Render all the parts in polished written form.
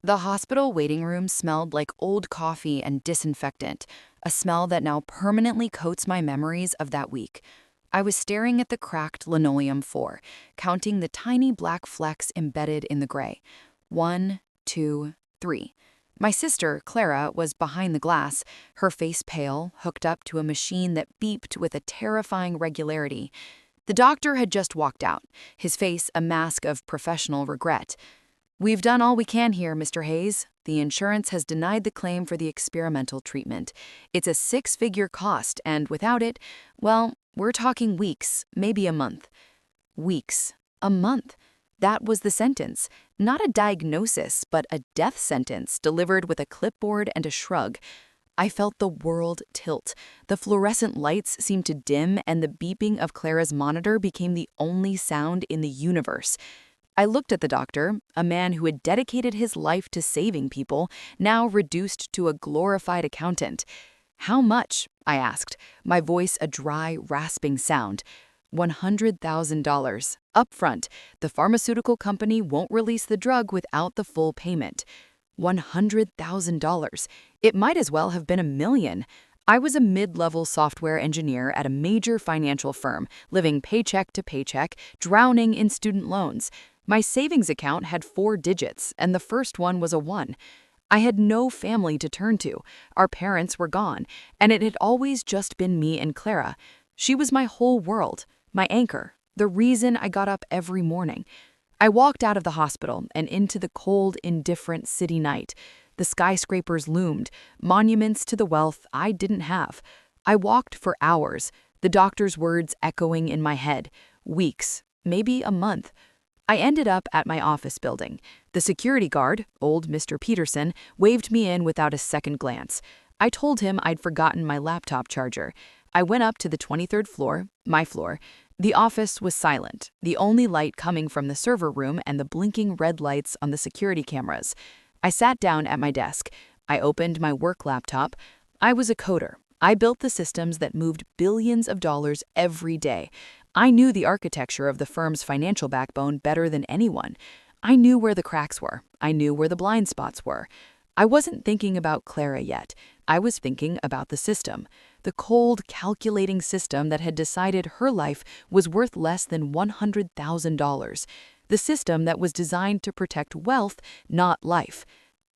The hospital waiting room smelled like old coffee and disinfectant, a smell that now permanently coats my memories of that week. I was staring at the cracked linoleum floor, counting the tiny black flecks embedded in the gray. 1, 2, 3. My sister, Clara, was behind the glass, her face pale, hooked up to a machine that beeped with a terrifying regularity. The doctor had just walked out, his face a mask of professional regret. "We've done all we can here, Mr. Hayes. The insurance has denied the claim for the experimental treatment. It's a six-figure cost, and without it, well, we're talking weeks, maybe a month." Weeks. A month. That was the sentence. Not a diagnosis, but a death sentence delivered with a clipboard and a shrug. I felt the world tilt. The fluorescent lights seemed to dim, and the beeping of Clara's monitor became the only sound in the universe. I looked at the doctor, a man who had dedicated his life to saving people, now reduced to a glorified accountant. "How much?" I asked, my voice a dry, rasping sound. $100,000. Upfront. The pharmaceutical company won't release the drug without the full payment. $100,000. It might as well have been $1 million. I was a mid-level software engineer at a major financial firm, living paycheck to paycheck, drowning in student loans. My savings account had 4 digits, and the first one was a 1. I had no family to turn to. Our parents were gone, and it had always just been me and Clara. She was my whole world, my anchor, the reason I got up every morning. I walked out of the hospital and into the cold, indifferent city night. The skyscrapers loomed, monuments to the wealth I didn't have. I walked for hours, the doctor's words echoing in my head. Weeks, maybe a month. I ended up at my office building. The security guard, old Mr. Peterson, waved me in without a second glance. I told him I'd forgotten my laptop charger. I went up to the 23rd floor, my floor. The office was silent, the only light coming from the server room and the blinking red lights on the security cameras. I sat down at my desk. I opened my work laptop. I was a coder. I built the systems that moved billions of dollars every day. I knew the architecture of the firm's financial backbone better than anyone. I knew where the cracks were. I knew where the blind spots were. I wasn't thinking about Clara yet. I was thinking about the system. The cold, calculating system that had decided her life was worth less than $100,000. The system that was designed to protect wealth, not life.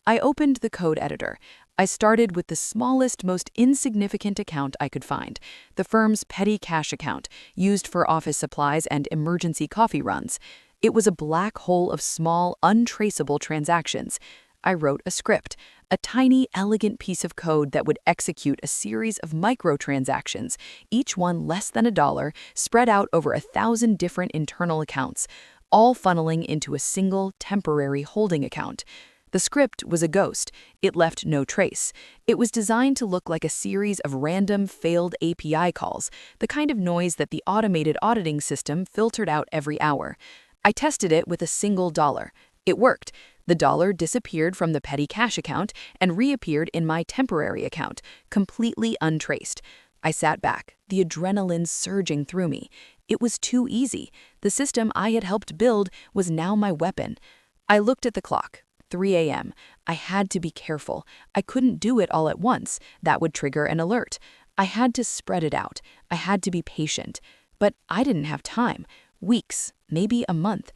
I opened the code editor. I started with the smallest, most insignificant account I could find, the firm's petty cash account, used for office supplies and emergency coffee runs. It was a black hole of small, untraceable transactions. I wrote a script, a tiny, elegant piece of code that would execute a series of microtransactions, each one less than $1, spread out over 1,000 different internal accounts, all funneling into a single, temporary holding account. The script was a ghost. It left no trace. It was designed to look like a series of random, failed API calls, the kind of noise that the automated auditing system filtered out every hour. I tested it with a single dollar. It worked. The dollar disappeared from the petty cash account and reappeared in my temporary account, completely untraced. I sat back, the adrenaline surging through me. It was too easy. The system I had helped build was now my weapon. I looked at the clock. 3 a.m. I had to be careful. I couldn't do it all at once. That would trigger an alert. I had to spread it out. I had to be patient. But I didn't have time. Weeks, maybe a month.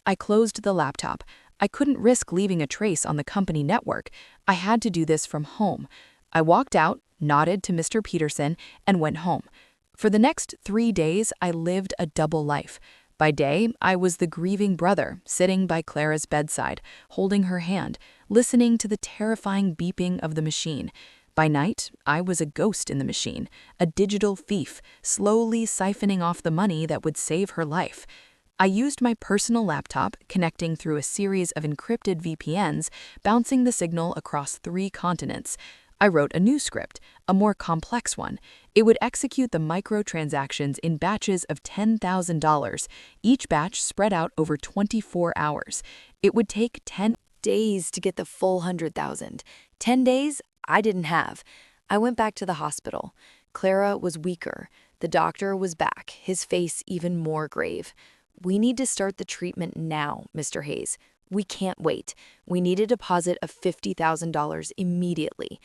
I closed the laptop. I couldn't risk leaving a trace on the company network. I had to do this from home. I walked out, nodded to Mr. Peterson, and went home. For the next 3 days, I lived a double life. By day, I was the grieving brother, sitting by Clara's bedside, holding her hand, listening to the terrifying beeping of the machine. By night, I was a ghost in the machine, a digital thief, slowly siphoning off the money that would save her life. I used my personal laptop, connecting through a series of encrypted VPNs, bouncing the signal across 3 continents. I wrote a new script, a more complex one. It would execute the microtransactions in batches of $10,000, each batch spread out over 24 hours. It would take 10 days to get the full 100,000. 10 days I didn't have. I went back to the hospital. Clara was weaker. The doctor was back, his face even more grave. "We need to start the treatment now, Mr. Hayes. We can't wait. We need a deposit of $50,000 immediately.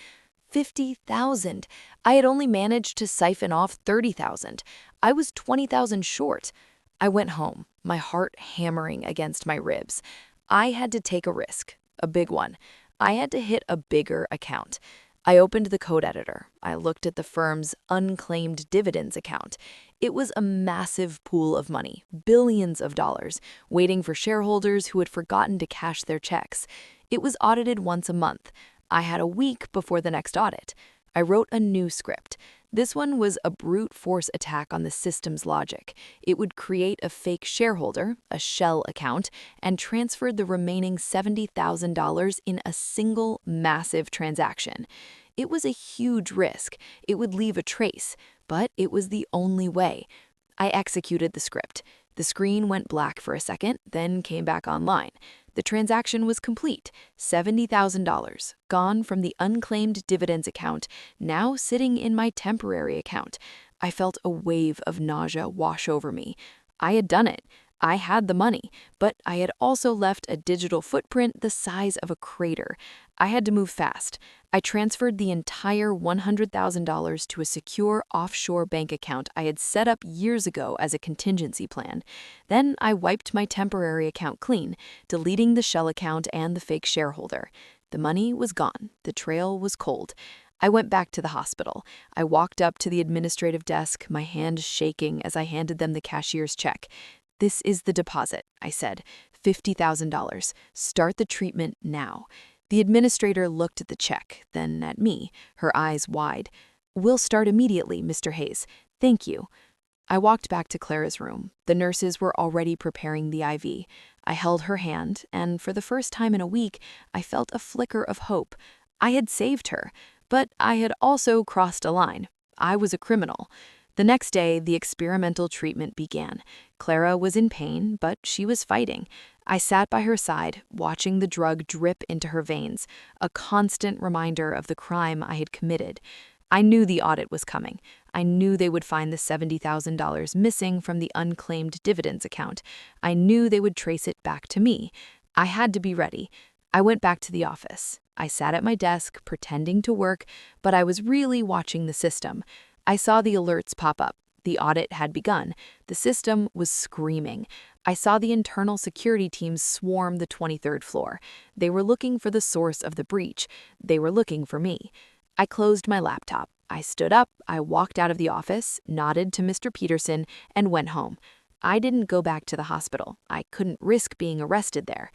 50,000. I had only managed to siphon off 30,000. I was 20,000 short. I went home, my heart hammering against my ribs. I had to take a risk, a big one. I had to hit a bigger account. I opened the code editor. I looked at the firm's unclaimed dividends account. It was a massive pool of money, billions of dollars, waiting for shareholders who had forgotten to cash their checks. It was audited once a month. I had a week before the next audit. I wrote a new script. This one was a brute force attack on the system's logic. It would create a fake shareholder, a shell account, and transfer the remaining $70,000 in a single massive transaction. It was a huge risk. It would leave a trace, but it was the only way. I executed the script. The screen went black for a second, then came back online. The transaction was complete. $70,000, gone from the unclaimed dividends account, now sitting in my temporary account. I felt a wave of nausea wash over me. I had done it. I had the money, but I had also left a digital footprint the size of a crater. I had to move fast. I transferred the entire $100,000 to a secure offshore bank account I had set up years ago as a contingency plan. Then I wiped my temporary account clean, deleting the shell account and the fake shareholder. The money was gone. The trail was cold. I went back to the hospital. I walked up to the administrative desk, my hand shaking as I handed them the cashier's check. "This is the deposit," I said. $50,000. Start the treatment now. The administrator looked at the check, then at me, her eyes wide. "We'll start immediately, Mr. Hayes. Thank you." I walked back to Clara's room. The nurses were already preparing the IV. I held her hand, and for the first time in a week, I felt a flicker of hope. I had saved her, but I had also crossed a line. I was a criminal. The next day, the experimental treatment began. Clara was in pain, but she was fighting. I sat by her side, watching the drug drip into her veins, a constant reminder of the crime I had committed. I knew the audit was coming. I knew they would find the $70,000 missing from the unclaimed dividends account. I knew they would trace it back to me. I had to be ready. I went back to the office. I sat at my desk, pretending to work, but I was really watching the system. I saw the alerts pop up. The audit had begun. The system was screaming. I saw the internal security teams swarm the 23rd floor. They were looking for the source of the breach. They were looking for me. I closed my laptop. I stood up, I walked out of the office, nodded to Mr. Peterson, and went home. I didn't go back to the hospital. I couldn't risk being arrested there.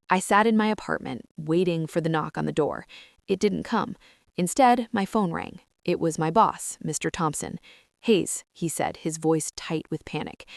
I sat in my apartment, waiting for the knock on the door. It didn't come. Instead, my phone rang. It was my boss, Mr. Thompson. "Hayes," he said, his voice tight with panic.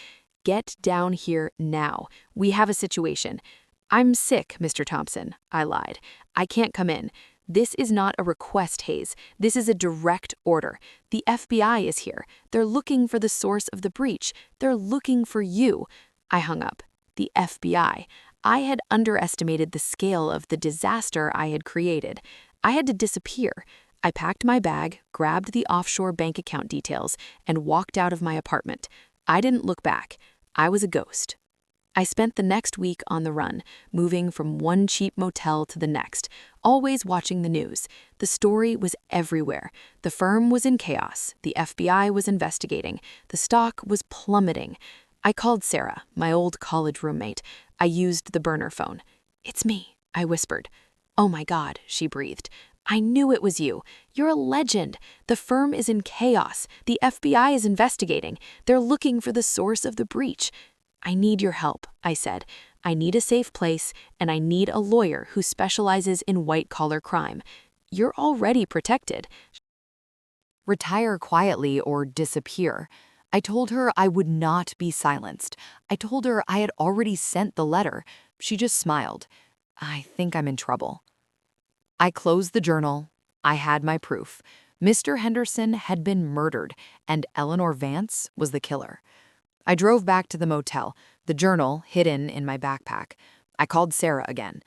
"Get down here now. We have a situation." "I'm sick, Mr. Thompson," I lied. "I can't come in. This is not a request, Hayes. This is a direct order. The FBI is here. They're looking for the source of the breach. They're looking for you." I hung up. The FBI. I had underestimated the scale of the disaster I had created. I had to disappear. I packed my bag, grabbed the offshore bank account details, and walked out of my apartment. I didn't look back. I was a ghost. I spent the next week on the run, moving from one cheap motel to the next, always watching the news. The story was everywhere. The firm was in chaos. The FBI was investigating. The stock was plummeting. I called Sarah, my old college roommate. I used the burner phone. "It's me," I whispered. "Oh my God," she breathed. "I knew it was you. You're a legend. The firm is in chaos. The FBI is investigating. They're looking for the source of the breach." "I need your help," I said. "I need a safe place, and I need a lawyer who specializes in white-collar crime." "You're already protected." Retire quietly or disappear. I told her I would not be silenced. I told her I had already sent the letter. She just smiled. "I think I'm in trouble." I closed the journal. I had my proof. Mr. Henderson had been murdered, and Eleanor Vance was the killer. I drove back to the motel, the journal hidden in my backpack. I called Sarah again.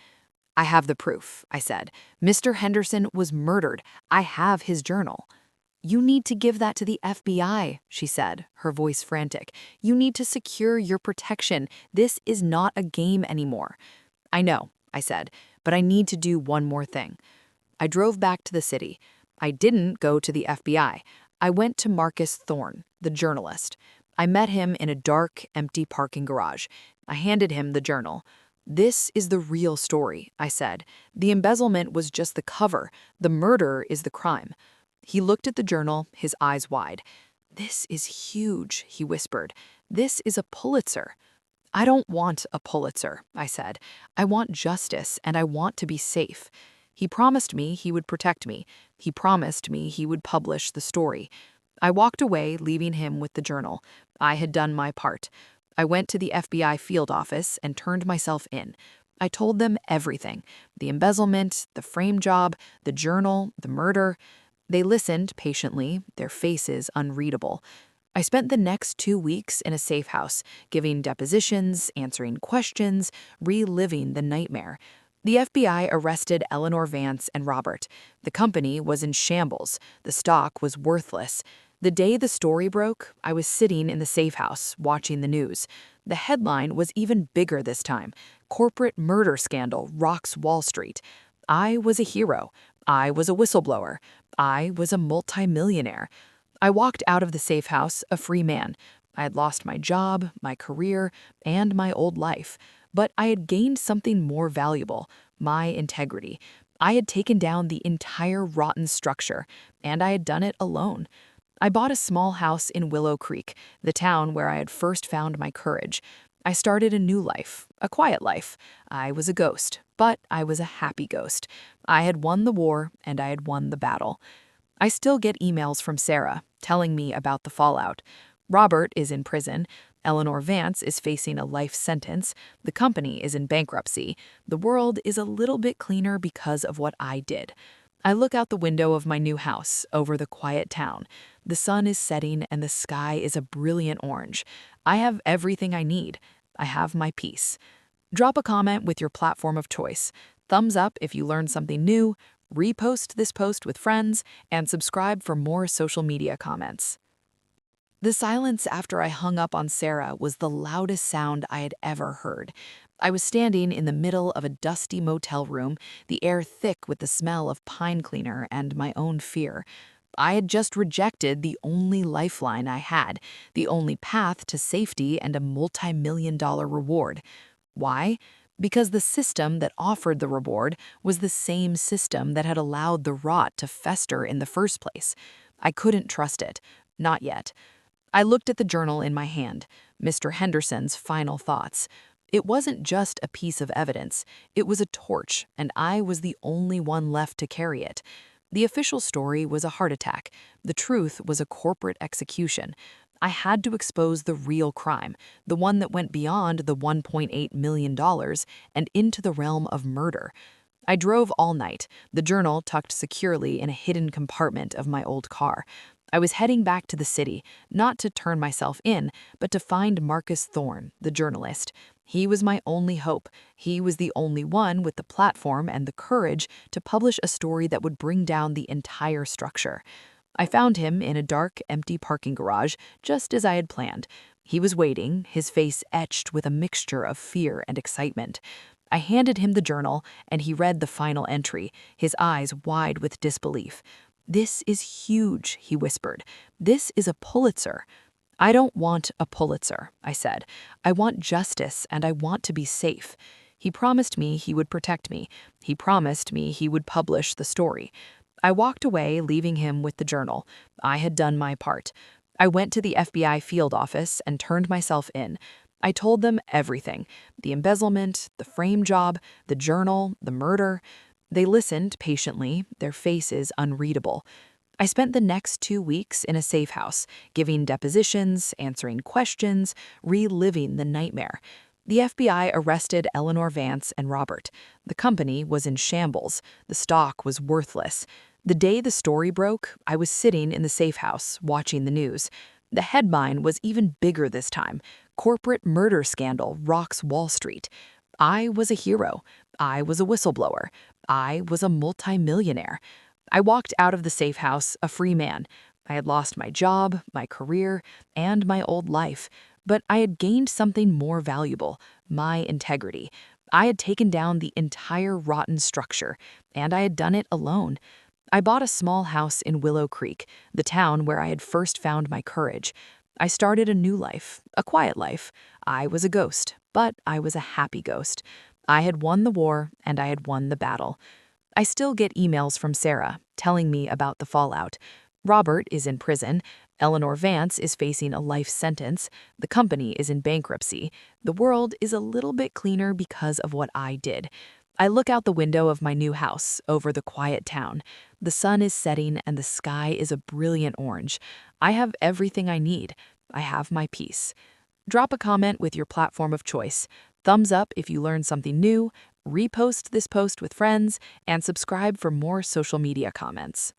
"I have the proof," I said. "Mr. Henderson was murdered. I have his journal." "You need to give that to the FBI," she said, her voice frantic. "You need to secure your protection. This is not a game anymore." "I know. I said, "but I need to do one more thing." I drove back to the city. I didn't go to the FBI. I went to Marcus Thorne, the journalist. I met him in a dark, empty parking garage. I handed him the journal. "This is the real story," I said. "The embezzlement was just the cover. The murder is the crime." He looked at the journal, his eyes wide. "This is huge," he whispered. "This is a Pulitzer." "I don't want a Pulitzer," I said. "I want justice, and I want to be safe." He promised me he would protect me. He promised me he would publish the story. I walked away, leaving him with the journal. I had done my part. I went to the FBI field office and turned myself in. I told them everything: the embezzlement, the frame job, the journal, the murder. They listened patiently, their faces unreadable. I spent the next 2 weeks in a safe house, giving depositions, answering questions, reliving the nightmare. The FBI arrested Eleanor Vance and Robert. The company was in shambles. The stock was worthless. The day the story broke, I was sitting in the safe house, watching the news. The headline was even bigger this time: "Corporate Murder Scandal Rocks Wall Street." I was a hero. I was a whistleblower. I was a multimillionaire. I walked out of the safe house a free man. I had lost my job, my career, and my old life. But I had gained something more valuable: my integrity. I had taken down the entire rotten structure, and I had done it alone. I bought a small house in Willow Creek, the town where I had first found my courage. I started a new life, a quiet life. I was a ghost, but I was a happy ghost. I had won the war, and I had won the battle. I still get emails from Sarah telling me about the fallout. Robert is in prison. Eleanor Vance is facing a life sentence. The company is in bankruptcy. The world is a little bit cleaner because of what I did. I look out the window of my new house over the quiet town. The sun is setting and the sky is a brilliant orange. I have everything I need. I have my peace. Drop a comment with your platform of choice. Thumbs up if you learned something new, repost this post with friends, and subscribe for more social media comments. The silence after I hung up on Sarah was the loudest sound I had ever heard. I was standing in the middle of a dusty motel room, the air thick with the smell of pine cleaner and my own fear. I had just rejected the only lifeline I had, the only path to safety and a multi-million-dollar reward. Why? Because the system that offered the reward was the same system that had allowed the rot to fester in the first place. I couldn't trust it. Not yet. I looked at the journal in my hand, Mr. Henderson's final thoughts. It wasn't just a piece of evidence. It was a torch, and I was the only one left to carry it. The official story was a heart attack. The truth was a corporate execution. I had to expose the real crime, the one that went beyond the $1.8 million and into the realm of murder. I drove all night, the journal tucked securely in a hidden compartment of my old car. I was heading back to the city, not to turn myself in, but to find Marcus Thorne, the journalist. He was my only hope. He was the only one with the platform and the courage to publish a story that would bring down the entire structure. I found him in a dark, empty parking garage, just as I had planned. He was waiting, his face etched with a mixture of fear and excitement. I handed him the journal, and he read the final entry, his eyes wide with disbelief. "This is huge," he whispered. "This is a Pulitzer." "I don't want a Pulitzer," I said. "I want justice, and I want to be safe." He promised me he would protect me. He promised me he would publish the story. I walked away, leaving him with the journal. I had done my part. I went to the FBI field office and turned myself in. I told them everything: the embezzlement, the frame job, the journal, the murder. They listened patiently, their faces unreadable. I spent the next 2 weeks in a safe house, giving depositions, answering questions, reliving the nightmare. The FBI arrested Eleanor Vance and Robert. The company was in shambles. The stock was worthless. The day the story broke, I was sitting in the safe house, watching the news. The headline was even bigger this time: "Corporate Murder Scandal Rocks Wall Street." I was a hero. I was a whistleblower. I was a multimillionaire. I walked out of the safe house a free man. I had lost my job, my career, and my old life, but I had gained something more valuable: my integrity. I had taken down the entire rotten structure, and I had done it alone. I bought a small house in Willow Creek, the town where I had first found my courage. I started a new life, a quiet life. I was a ghost, but I was a happy ghost. I had won the war, and I had won the battle. I still get emails from Sarah telling me about the fallout. Robert is in prison. Eleanor Vance is facing a life sentence. The company is in bankruptcy. The world is a little bit cleaner because of what I did. I look out the window of my new house over the quiet town. The sun is setting and the sky is a brilliant orange. I have everything I need. I have my peace. Drop a comment with your platform of choice. Thumbs up if you learned something new, repost this post with friends, and subscribe for more social media comments.